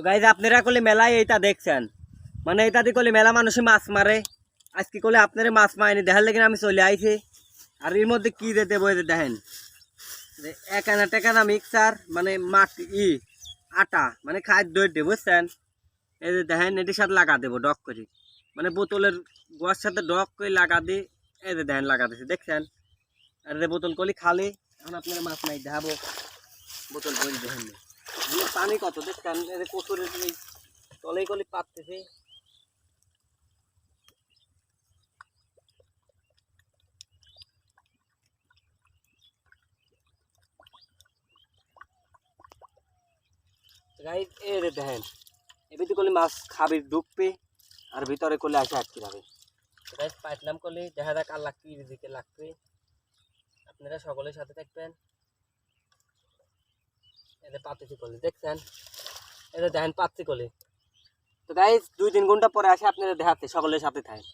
Guys আপনারা করলে মেলায় এইটা দেখছেন, মানে এটা দিয়ে করলে মেলা মানুষই মাছ মারে। আজকে করলে আপনারা মাছ মারেনি দেখার লেগে আমি চলে আইছি। আর এর মধ্যে কি দিতে বই দেখেন, এক আনা টেকানা মিক্সার মানে মাটি আটা মানে খাদ্য দিয়ে বুঝছেন। এই যে দেখেন এটির সাথে লাগা দেবো ডক করে, মানে বোতলের গোয়ার সাথে ডক করে লাগা দিয়ে এই যে দেখেন লাগা দিয়েছে দেখছেন। আর যে বোতল কলি খালি এখন আপনারা মাছ মাই দেখাবো। বোতল ভরি দেখেন পানি কত দেখছেন, এই যে কচুরের তলেই কলি পাততেছে। গাইস এই যে দেখেন এ ভিতরে করলে মাছ খাবি ডুববে আর ভিতরে করলে আসে আটকে যাবে। গাইস পাইতলাম করলে দেখা যাক আল্লাহ কি দিকে লাগবে। আপনারা সকলের সাথে থাকবেন। এতে পাতিছি করলে দেখছেন, এতে দেখেন পাচ্ছি করলে। তো গাইস 2-3 ঘন্টা পরে আসে আপনারা দেখাতে সকলের সাথে থাকেন।